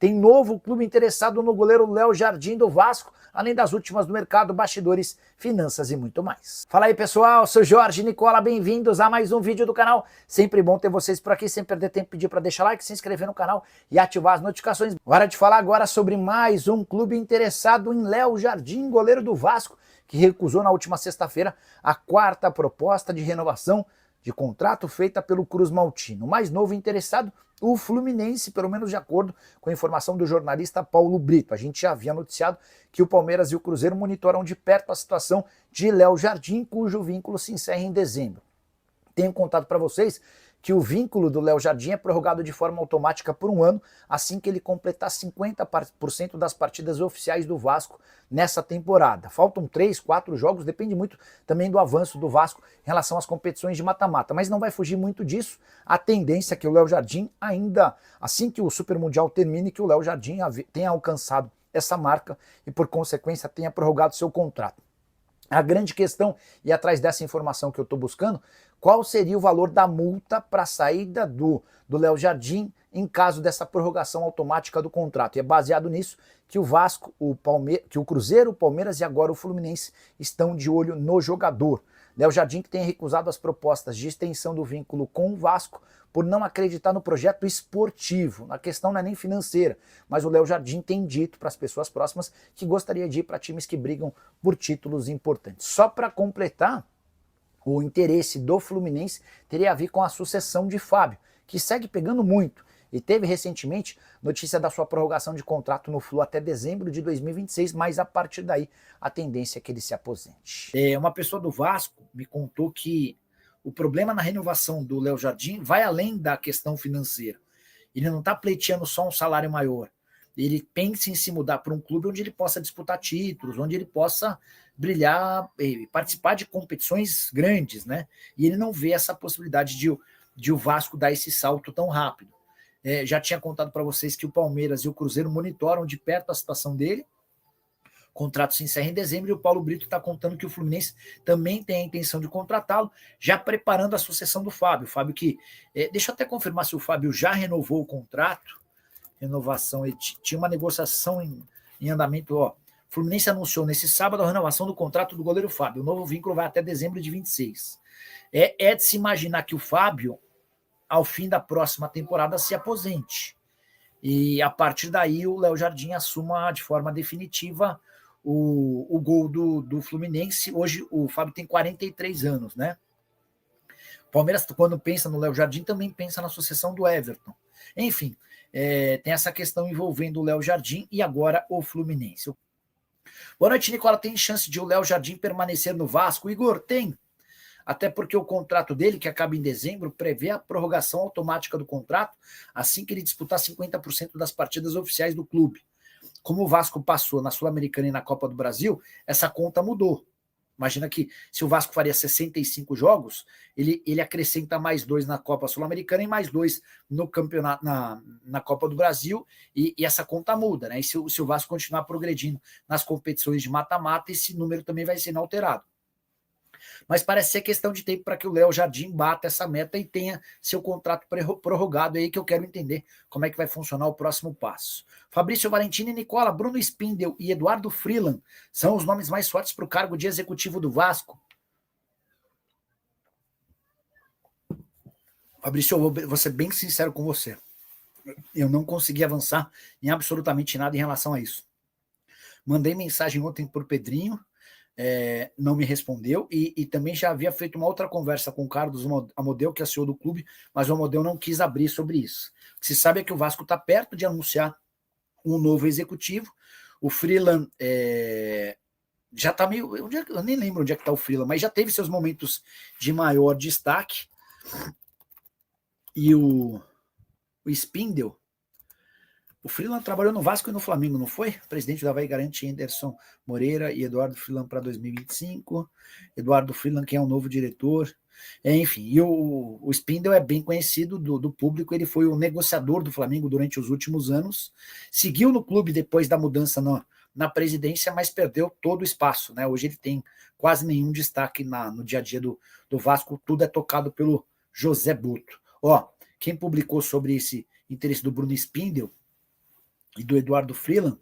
tem novo clube interessado no goleiro Léo Jardim do Vasco, além das últimas do mercado, bastidores, finanças e muito mais. Fala aí pessoal, sou Jorge Nicola, bem-vindos a mais um vídeo do canal. Sempre bom ter vocês por aqui, sem perder tempo, pedir para deixar like, se inscrever no canal e ativar as notificações. Hora de falar agora sobre mais um clube interessado em Léo Jardim, goleiro do Vasco, que recusou na última sexta-feira a quarta proposta de renovação de contrato feita pelo Cruz Maltino. O mais novo interessado, o Fluminense, pelo menos de acordo com a informação do jornalista Paulo Brito. A gente já havia noticiado que o Palmeiras e o Cruzeiro monitoram de perto a situação de Léo Jardim, cujo vínculo se encerra em dezembro. Tenho contado para vocês que o vínculo do Léo Jardim é prorrogado de forma automática por um ano, assim que ele completar 50% das partidas oficiais do Vasco nessa temporada. Faltam 3, 4 jogos, depende muito também do avanço do Vasco em relação às competições de mata-mata, mas não vai fugir muito disso. A tendência é que o Léo Jardim ainda, assim que o Super Mundial termine, que o Léo Jardim tenha alcançado essa marca e, por consequência, tenha prorrogado seu contrato. A grande questão, e atrás dessa informação que eu estou buscando, qual seria o valor da multa para a saída do Léo Jardim em caso dessa prorrogação automática do contrato? E é baseado nisso que o Vasco, que o Cruzeiro, o Palmeiras e agora o Fluminense estão de olho no jogador. Léo Jardim que tem recusado as propostas de extensão do vínculo com o Vasco por não acreditar no projeto esportivo. A questão não é nem financeira, mas o Léo Jardim tem dito para as pessoas próximas que gostaria de ir para times que brigam por títulos importantes. Só para completar, o interesse do Fluminense teria a ver com a sucessão de Fábio, que segue pegando muito. E teve recentemente notícia da sua prorrogação de contrato no Flu até dezembro de 2026, mas a partir daí a tendência é que ele se aposente. Uma pessoa do Vasco me contou que o problema na renovação do Léo Jardim vai além da questão financeira. Ele não está pleiteando só um salário maior. Ele pensa em se mudar para um clube onde ele possa disputar títulos, onde ele possa brilhar, participar de competições grandes, né? E ele não vê essa possibilidade de o Vasco dar esse salto tão rápido. Já tinha contado para vocês que o Palmeiras e o Cruzeiro monitoram de perto a situação dele. O contrato se encerra em dezembro e o Paulo Brito está contando que o Fluminense também tem a intenção de contratá-lo, já preparando a sucessão do Fábio. O Fábio que... deixa eu até confirmar se o Fábio já renovou o contrato. Renovação, ele tinha uma negociação em andamento. O Fluminense anunciou nesse sábado a renovação do contrato do goleiro Fábio. O novo vínculo vai até dezembro de 26. É de se imaginar que o Fábio, ao fim da próxima temporada, se aposente. E a partir daí o Léo Jardim assuma de forma definitiva o gol do Fluminense. Hoje o Fábio tem 43 anos, né? O Palmeiras, quando pensa no Léo Jardim, também pensa na sucessão do Everton. Enfim, tem essa questão envolvendo o Léo Jardim e agora o Fluminense. Boa noite, Nicola. Tem chance de o Léo Jardim permanecer no Vasco? Igor, tem. Até porque o contrato dele, que acaba em dezembro, prevê a prorrogação automática do contrato assim que ele disputar 50% das partidas oficiais do clube. Como o Vasco passou na Sul-Americana e na Copa do Brasil, essa conta mudou. Imagina que se o Vasco faria 65 jogos, ele acrescenta mais 2 na Copa Sul-Americana e mais 2 no campeonato, na Copa do Brasil, e essa conta muda, né? E se o Vasco continuar progredindo nas competições de mata-mata, esse número também vai ser inalterado. Mas parece ser questão de tempo para que o Léo Jardim bata essa meta e tenha seu contrato prorrogado aí, que eu quero entender como é que vai funcionar o próximo passo. Fabrício Valentini, Nicola, Bruno Spindel e Eduardo Freeland são os nomes mais fortes para o cargo de executivo do Vasco. Fabrício, eu vou ser bem sincero com você. Eu não consegui avançar em absolutamente nada em relação a isso. Mandei mensagem ontem por Pedrinho, não me respondeu, e também já havia feito uma outra conversa com o Carlos Amodeu, que é CEO do clube, mas o Amodeu não quis abrir sobre isso. O que se sabe é que o Vasco está perto de anunciar um novo executivo. O Freeland já está meio... Eu nem lembro onde é que está o Freeland, mas já teve seus momentos de maior destaque. E o Spindel, o Freeland trabalhou no Vasco e no Flamengo, não foi? O presidente do Avaí garante Anderson Moreira e Eduardo Freeland para 2025. Eduardo Freeland, que é o novo diretor. Enfim, e o Spindel é bem conhecido do público. Ele foi o negociador do Flamengo durante os últimos anos. Seguiu no clube depois da mudança na presidência, mas perdeu todo o espaço, né? Hoje ele tem quase nenhum destaque no dia a dia do Vasco. Tudo é tocado pelo José Buto. Quem publicou sobre esse interesse do Bruno Spindel e do Eduardo Freeland,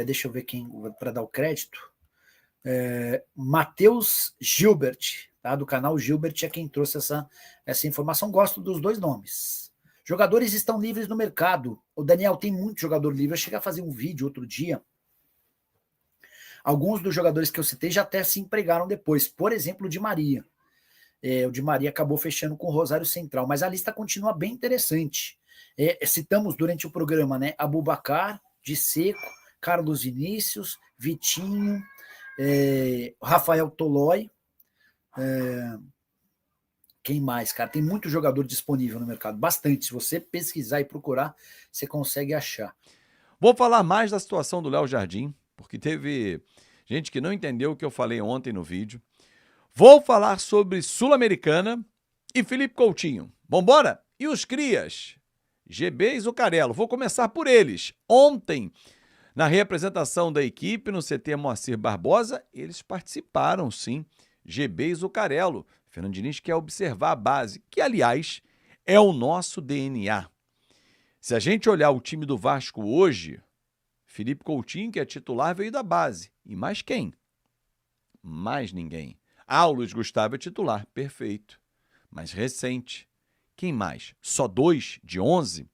deixa eu ver quem, para dar o crédito, Matheus Gilbert, tá? Do canal Gilbert é quem trouxe essa informação. Gosto dos dois nomes. Jogadores estão livres no mercado. O Daniel, tem muito jogador livre. Eu cheguei a fazer um vídeo outro dia. Alguns dos jogadores que eu citei já até se empregaram depois. Por exemplo, o Di Maria. O Di Maria acabou fechando com o Rosário Central, mas a lista continua bem interessante. Citamos durante o programa, né? Abubakar, de Seco, Carlos Vinícius, Vitinho, Rafael Tolói. Quem mais, cara? Tem muito jogador disponível no mercado, bastante. Se você pesquisar e procurar, você consegue achar. Vou falar mais da situação do Léo Jardim, porque teve gente que não entendeu o que eu falei ontem no vídeo. Vou falar sobre Sul-Americana e Felipe Coutinho. Vambora? E os crias? GB e Zucarello. Vou começar por eles. Ontem, na representação da equipe no CT Moacir Barbosa, eles participaram, sim. GB e Zucarello. Fernando Diniz quer observar a base, que, aliás, é o nosso DNA. Se a gente olhar o time do Vasco hoje, Felipe Coutinho, que é titular, veio da base. E mais quem? Mais ninguém. O Luiz Gustavo é titular, perfeito. Mas recente. Quem mais? Só 2 de 11?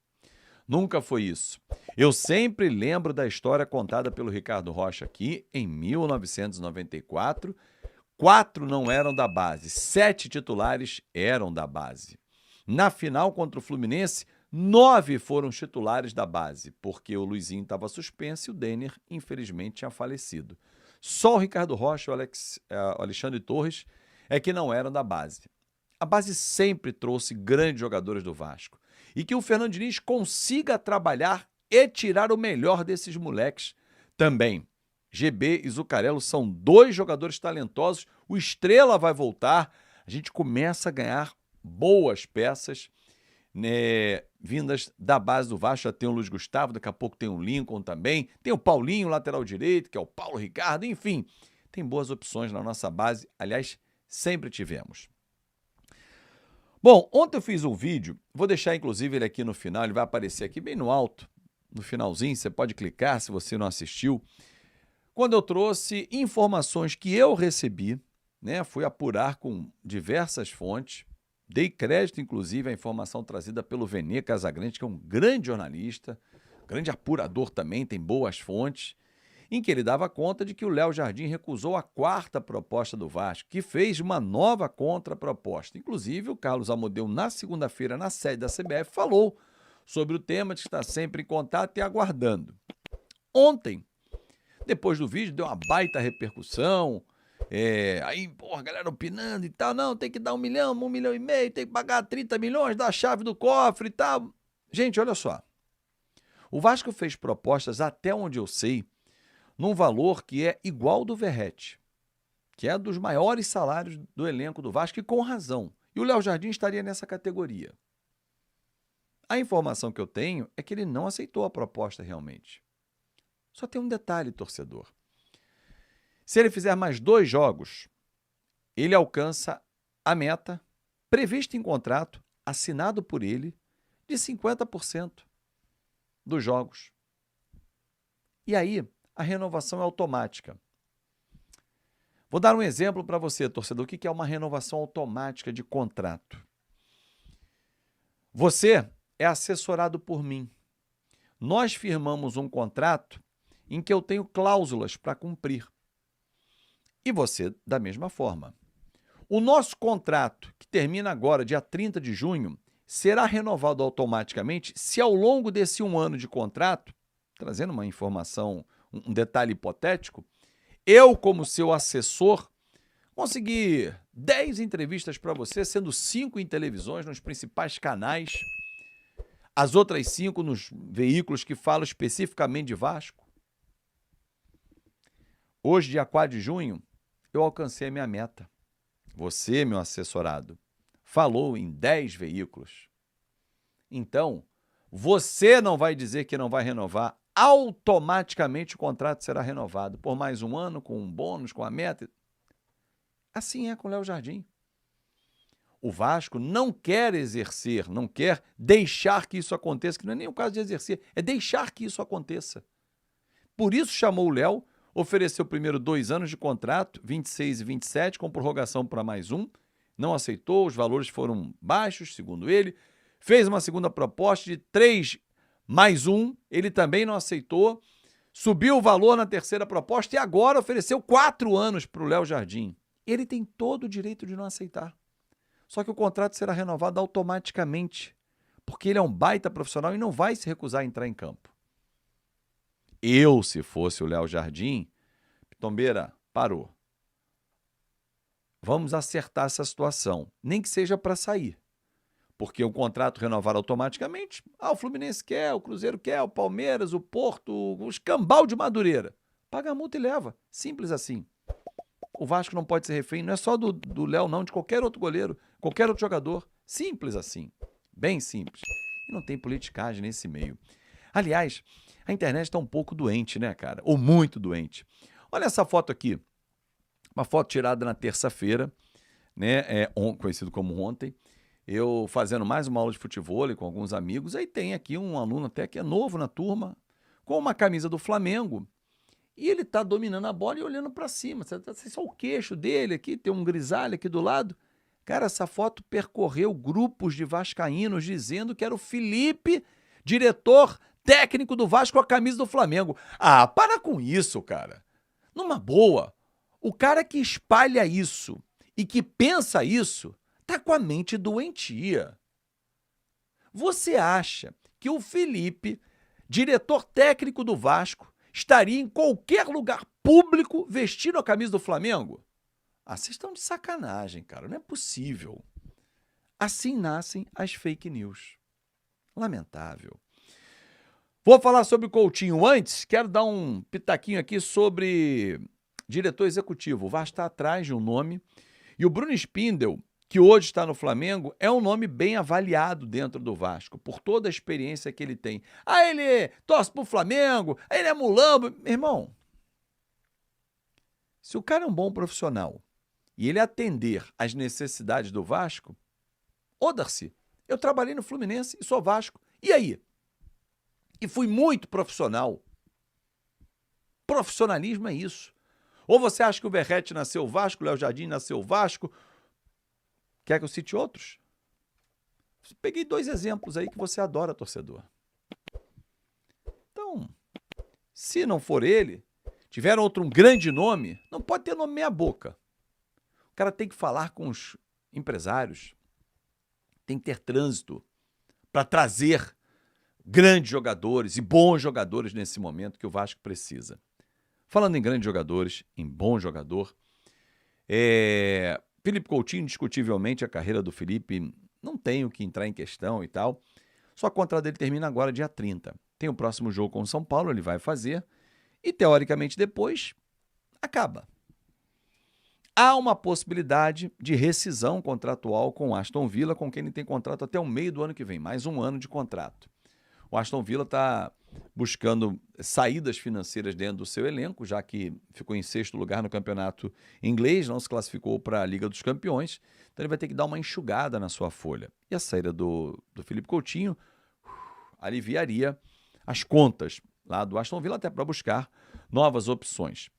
Nunca foi isso. Eu sempre lembro da história contada pelo Ricardo Rocha aqui, em 1994. 4 não eram da base, 7 titulares eram da base. Na final contra o Fluminense, 9 foram titulares da base, porque o Luizinho estava suspenso e o Denner, infelizmente, tinha falecido. Só o Ricardo Rocha e o Alexandre Torres é que não eram da base. A base sempre trouxe grandes jogadores do Vasco. E que o Fernando Diniz consiga trabalhar e tirar o melhor desses moleques também. GB e Zucarello são 2 jogadores talentosos. O Estrela vai voltar. A gente começa a ganhar boas peças, né, vindas da base do Vasco. Já tem o Luiz Gustavo, daqui a pouco tem o Lincoln também. Tem o Paulinho, lateral direito, que é o Paulo Ricardo. Enfim, tem boas opções na nossa base. Aliás, sempre tivemos. Bom, ontem eu fiz um vídeo, vou deixar inclusive ele aqui no final, ele vai aparecer aqui bem no alto, no finalzinho, você pode clicar se você não assistiu. Quando eu trouxe informações que eu recebi, né, fui apurar com diversas fontes, dei crédito inclusive à informação trazida pelo Venê Casagrande, que é um grande jornalista, grande apurador também, tem boas fontes, em que ele dava conta de que o Léo Jardim recusou a 4ª proposta do Vasco, que fez uma nova contraproposta. Inclusive, o Carlos Amodeu, na segunda-feira, na sede da CBF, falou sobre o tema, de que está sempre em contato e aguardando. Ontem, depois do vídeo, deu uma baita repercussão, aí, a galera opinando e tal, não, tem que dar 1 milhão, 1,5 milhão, tem que pagar 30 milhões, dar a chave do cofre e tal. Gente, olha só, o Vasco fez propostas, até onde eu sei, num valor que é igual do Verratti, que é dos maiores salários do elenco do Vasco, e com razão. E o Léo Jardim estaria nessa categoria. A informação que eu tenho é que ele não aceitou a proposta realmente. Só tem um detalhe, torcedor. Se ele fizer mais 2 jogos, ele alcança a meta prevista em contrato, assinado por ele, de 50% dos jogos. E aí, a renovação é automática. Vou dar um exemplo para você, torcedor, o que é uma renovação automática de contrato. Você é assessorado por mim. Nós firmamos um contrato em que eu tenho cláusulas para cumprir. E você, da mesma forma. O nosso contrato, que termina agora, dia 30 de junho, será renovado automaticamente se ao longo desse 1 ano de contrato, trazendo uma informação, um detalhe hipotético, eu, como seu assessor, consegui 10 entrevistas para você, sendo 5 em televisões, nos principais canais, as outras 5 nos veículos que falam especificamente de Vasco. Hoje, dia 4 de junho, eu alcancei a minha meta. Você, meu assessorado, falou em 10 veículos. Então, você não vai dizer que não vai renovar. Automaticamente o contrato será renovado por mais 1 ano, com um bônus, com a meta. Assim é com o Léo Jardim. O Vasco não quer exercer, não quer deixar que isso aconteça, que não é nem o caso de exercer, é deixar que isso aconteça. Por isso chamou o Léo, ofereceu primeiro 2 anos de contrato, 26 e 27, com prorrogação para mais um, não aceitou, os valores foram baixos, segundo ele, fez uma segunda proposta de 3 mais 1, ele também não aceitou, subiu o valor na terceira proposta e agora ofereceu 4 anos para o Léo Jardim. Ele tem todo o direito de não aceitar. Só que o contrato será renovado automaticamente, porque ele é um baita profissional e não vai se recusar a entrar em campo. Eu, se fosse o Léo Jardim, Pitombeira, parou. Vamos acertar essa situação, nem que seja para sair. Porque o contrato renovado automaticamente, o Fluminense quer, o Cruzeiro quer, o Palmeiras, o Porto, o escambau de Madureira. Paga a multa e leva. Simples assim. O Vasco não pode ser refém, não é só do Léo, não, de qualquer outro goleiro, qualquer outro jogador. Simples assim. Bem simples. E não tem politicagem nesse meio. Aliás, a internet está um pouco doente, né, cara? Ou muito doente. Olha essa foto aqui. Uma foto tirada na terça-feira, né? Conhecido como ontem. Eu fazendo mais uma aula de futebol com alguns amigos. Aí tem aqui um aluno até que é novo na turma, com uma camisa do Flamengo. E ele tá dominando a bola e olhando para cima. Você tá só o queixo dele aqui, tem um grisalho aqui do lado. Cara, essa foto percorreu grupos de vascaínos dizendo que era o Felipe, diretor técnico do Vasco, com a camisa do Flamengo. Ah, para com isso, cara. Numa boa, o cara que espalha isso e que pensa isso tá com a mente doentia. Você acha que o Felipe, diretor técnico do Vasco, estaria em qualquer lugar público vestindo a camisa do Flamengo? Ah, vocês estão de sacanagem, cara. Não é possível. Assim nascem as fake news. Lamentável. Vou falar sobre o Coutinho. Antes, quero dar um pitaquinho aqui sobre diretor executivo. O Vasco está atrás de um nome. E o Bruno Spindel, que hoje está no Flamengo, é um nome bem avaliado dentro do Vasco, por toda a experiência que ele tem. Ah, ele torce pro Flamengo, ele é mulambo. Meu irmão, se o cara é um bom profissional e ele atender às necessidades do Vasco, ô Darcy, eu trabalhei no Fluminense e sou Vasco. E aí? E fui muito profissional. Profissionalismo é isso. Ou você acha que o Verratti nasceu Vasco, o Léo Jardim nasceu Vasco? Quer que eu cite outros? Peguei 2 exemplos aí que você adora, torcedor. Então, se não for ele, tiver outro um grande nome, não pode ter nome meia boca. O cara tem que falar com os empresários, tem que ter trânsito para trazer grandes jogadores e bons jogadores nesse momento que o Vasco precisa. Falando em grandes jogadores, em bom jogador, Felipe Coutinho, indiscutivelmente, a carreira do Felipe não tem o que entrar em questão e tal. Só que o contrato dele termina agora, dia 30. Tem o próximo jogo com o São Paulo, ele vai fazer. E, teoricamente, depois, acaba. Há uma possibilidade de rescisão contratual com o Aston Villa, com quem ele tem contrato até o meio do ano que vem. Mais 1 ano de contrato. O Aston Villa está buscando saídas financeiras dentro do seu elenco, já que ficou em 6º lugar no campeonato inglês, não se classificou para a Liga dos Campeões, então ele vai ter que dar uma enxugada na sua folha. E a saída do Felipe Coutinho aliviaria as contas lá do Aston Villa, até para buscar novas opções.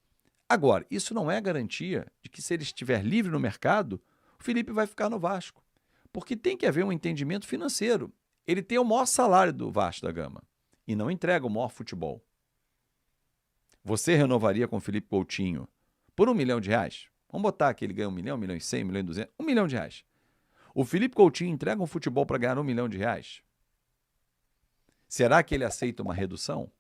Agora, isso não é garantia de que, se ele estiver livre no mercado, o Felipe vai ficar no Vasco, porque tem que haver um entendimento financeiro. Ele tem o maior salário do Vasco da Gama e não entrega o maior futebol. Você renovaria com o Felipe Coutinho por R$1 milhão? Vamos botar que ele ganha 1 milhão, 1 milhão e 100, 1 milhão e 200, R$1 milhão. O Felipe Coutinho entrega um futebol para ganhar R$1 milhão? Será que ele aceita uma redução?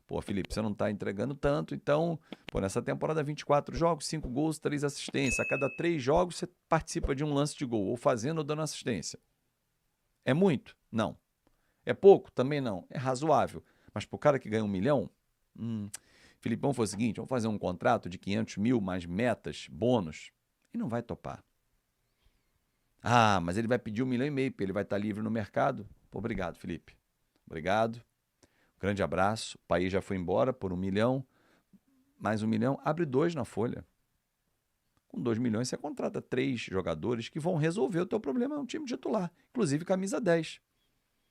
Pô, Felipe, você não está entregando tanto, então, nessa temporada 24 jogos, 5 gols, 3 assistências. A cada 3 jogos você participa de um lance de gol, ou fazendo ou dando assistência. É muito? Não. É pouco? Também não. É razoável. Mas para o cara que ganha 1 milhão, Filipão foi o seguinte, vamos fazer um contrato de 500 mil mais metas, bônus. E não vai topar. Ah, mas ele vai pedir 1,5 milhão, porque ele vai estar livre no mercado. Pô, obrigado, Felipe. Obrigado. Grande abraço. O país já foi embora por 1 milhão. Mais 1 milhão. Abre 2 na folha. Com 2 milhões você contrata 3 jogadores que vão resolver o teu problema no time titular, inclusive camisa 10.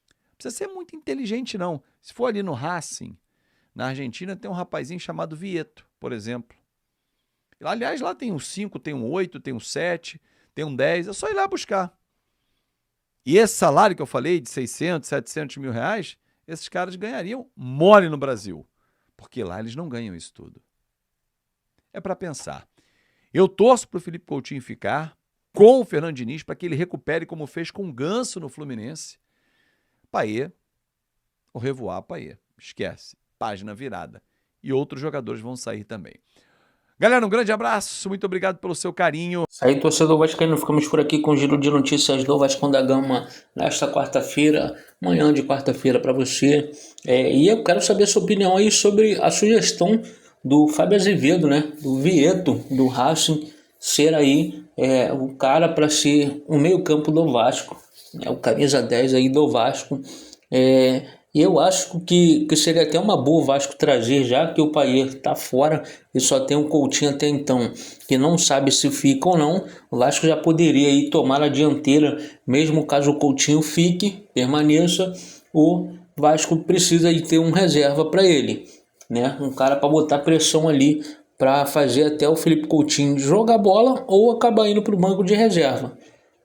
Não precisa ser muito inteligente, não. Se for ali no Racing, na Argentina, tem um rapazinho chamado Vieto, por exemplo. Aliás, lá tem um 5, tem um 8, tem um 7, tem um 10. É só ir lá buscar. E esse salário que eu falei, de 600, 700 mil reais, esses caras ganhariam mole no Brasil. Porque lá eles não ganham isso tudo. É para pensar. Eu torço para o Felipe Coutinho ficar com o Fernando Diniz para que ele recupere como fez com o Ganso no Fluminense. Payet, o revoar Payet. Esquece. Página virada. E outros jogadores vão sair também. Galera, um grande abraço. Muito obrigado pelo seu carinho. Isso aí, torcedor vascaíno, ficamos por aqui com o giro de notícias do Vascão da Gama nesta quarta-feira, manhã de quarta-feira para você. E eu quero saber a sua opinião aí sobre a sugestão do Fábio Azevedo, né? Do Vieto, do Racing, ser aí o cara para ser o meio-campo do Vasco, né? O camisa 10 aí do Vasco. E eu acho que seria até uma boa o Vasco trazer, já que o Payet está fora e só tem um Coutinho até então, que não sabe se fica ou não. O Vasco já poderia aí tomar a dianteira, mesmo caso o Coutinho fique, permaneça. O Vasco precisa de ter um reserva para ele, né? Um cara para botar pressão ali, para fazer até o Felipe Coutinho jogar bola ou acabar indo para o banco de reserva.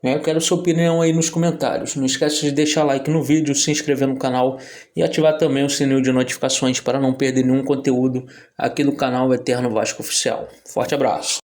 Eu quero sua opinião aí nos comentários. Não esquece de deixar like no vídeo, se inscrever no canal e ativar também o sininho de notificações para não perder nenhum conteúdo aqui do canal Eterno Vasco Oficial. Forte abraço!